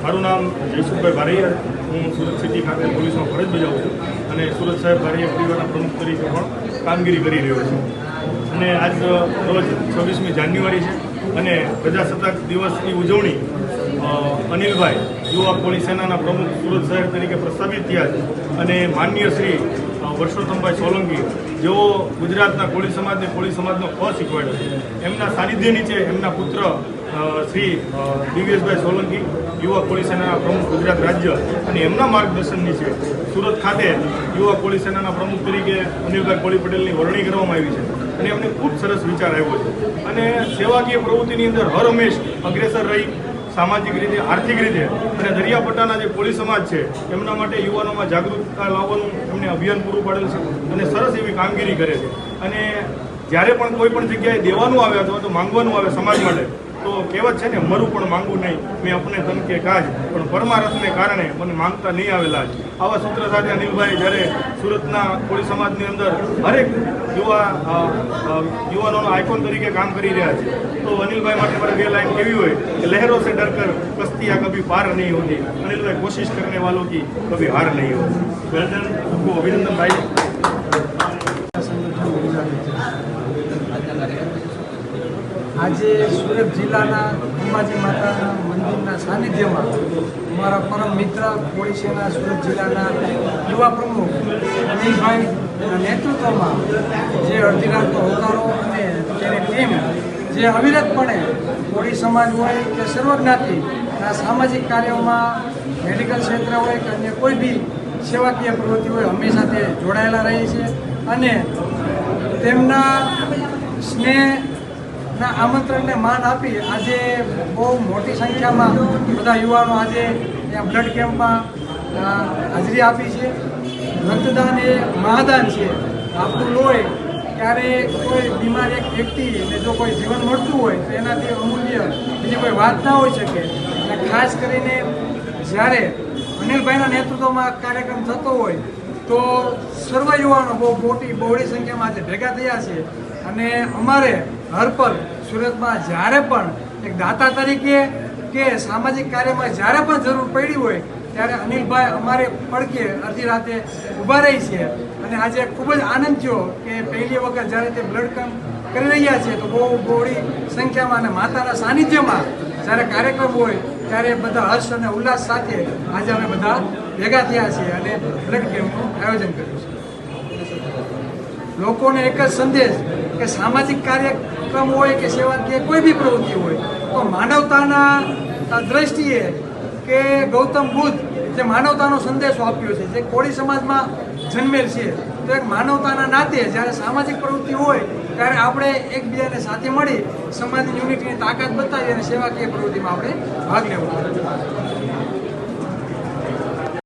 મારું નામ જયસુખભાઈ બારૈયા, હું સુરત સિટી ખાતે પોલીસમાં ફરજ બજાવું છું અને સુરત સાહેબ બારૈયા પરિવારના પ્રમુખ તરીકે પણ કામગીરી કરી રહ્યો છું. અને આજ રોજ 26મી જાન્યુઆરી છે અને પ્રજાસત્તાક દિવસની ઉજવણી અનિલભાઈ યુવા પોલીસ સેનાના પ્રમુખ સુરત શહેર તરીકે પ્રસ્થાપિત થયા છે. અને માનનીય શ્રી વર્ષોત્તમભાઈ સોલંકી જેઓ ગુજરાતના કોળી સમાજનો ક શીખવાડ્યો છે, એમના સાનિધ્ય નીચે એમના પુત્ર શ્રી દિવ્યેશભાઈ સોલંકી યુવા પોલીસ સેનાના પ્રમુખ ગુજરાત રાજ્ય અને એમના માર્ગદર્શન નીચે સુરત ખાતે યુવા પોલીસ સેનાના પ્રમુખ તરીકે અનિલભાઈ કોળી પટેલની વરણી કરવામાં આવી છે. અને એમને ખૂબ સરસ વિચાર આવ્યો છે અને સેવાકીય પ્રવૃત્તિની અંદર હર હંમેશ અગ્રેસર રહી સામાજિક રીતે, આર્થિક રીતે અને દરિયાપટ્ટાના જે કોળી સમાજ છે એમના માટે યુવાનોમાં જાગૃતતા લાવવાનું એમને અભિયાન પૂરું પાડેલ છે અને સરસ એવી કામગીરી કરે છે. અને જ્યારે પણ કોઈ પણ જગ્યાએ દેવાનું આવે અથવા તો માંગવાનું આવે સમાજ માટે તો કહેવત છે ને, મરું પણ માંગવું નહીં, મેં અપને તન કે કાજ, પણ પરમારથને કારણે મને માંગતા નહીં આવેલા જ. આવા સૂત્ર સાથે અનિલભાઈ જ્યારે સુરતના કોળી સમાજની અંદર હરેક યુવાનોનો આઇકોન તરીકે કામ કરી રહ્યા છે. તો અનિલભાઈ માટે મારે 2 લાઈન કેવી હોય કે લહેરો સે ડરકર કશ્તિયા કભી પાર નહીં હોતી, અનિલભાઈ કોશિશ કરને વાलों की कभी हार नहीं होती. आपको अभिनंदन भाई. આજે સુરત જિલ્લાના અંબાજી માતાના મંદિરના સાનિધ્યમાં અમારા પરમ મિત્ર કોળી સેના સુરત જિલ્લાના યુવા પ્રમુખ અનિલભાઈના નેતૃત્વમાં જે અડધી રાતનો હોકારો અને તેની ટીમ જે અવિરતપણે કોળી સમાજ હોય કે સર્વજ્ઞાતિના સામાજિક કાર્યોમાં, મેડિકલ ક્ષેત્ર હોય કે અન્ય કોઈ બી સેવાકીય પ્રવૃત્તિ હોય હંમેશા તે જોડાયેલા રહે છે. અને તેમના સ્નેહ ના આમંત્રણને માન આપી આજે બહુ મોટી સંખ્યામાં બધા યુવાનો આજે ત્યાં બ્લડ કેમ્પમાં હાજરી આપી છે. રક્તદાન એ મહાદાન છે. આપણું લોહી ક્યારે કોઈ બીમાર એક વ્યક્તિને જો કોઈ જીવન મળતું હોય તો એનાથી અમૂલ્ય બીજી કોઈ વાત ના હોઈ શકે. અને ખાસ કરીને જ્યારે અનિલભાઈના નેતૃત્વમાં કાર્યક્રમ થતો હોય તો સર્વ યુવાનો બહુ બહોળી સંખ્યામાં આજે ભેગા થયા છે. અને અમારે હરપલ સુરતમાં જ્યારે પણ એક દાતા તરીકે કે સામાજિક કાર્યમાં જ્યારે પણ જરૂર પડી હોય ત્યારે અનિલભાઈ અમારે પડકે અડધી રાતે ઊભા રહી છે. અને આજે ખૂબ જ આનંદ થયો કે પહેલી વખત જ્યારે તે બ્લડ કેમ્પ કરી રહ્યા છે તો બહુ બહોળી સંખ્યામાં અને માતાના સાનિધ્યમાં જ્યારે કાર્યક્રમ હોય ત્યારે બધા હર્ષ અને ઉલ્લાસ સાથે આજે અમે બધા ભેગા થયા છીએ અને બ્લડ કેમ્પનું આયોજન કર્યું છે. લોકોને એક જ સંદેશ કે સામાજિક કાર્યક્રમ હોય કે સેવાકીય કોઈ બી પ્રવૃત્તિ હોય તો માનવતાના દ્રષ્ટિએ કે ગૌતમ બુદ્ધ જે માનવતાનો સંદેશો આપ્યો છે, જે કોળી સમાજમાં જન્મેલ છે, તો એક માનવતાના નાતે જ્યારે સામાજિક પ્રવૃત્તિ હોય ત્યારે આપણે એકબીજાને સાથે મળી સમાજની યુનિટીની તાકાત બતાવી અને સેવાકીય પ્રવૃત્તિમાં આપણે ભાગ લેવો જોઈએ.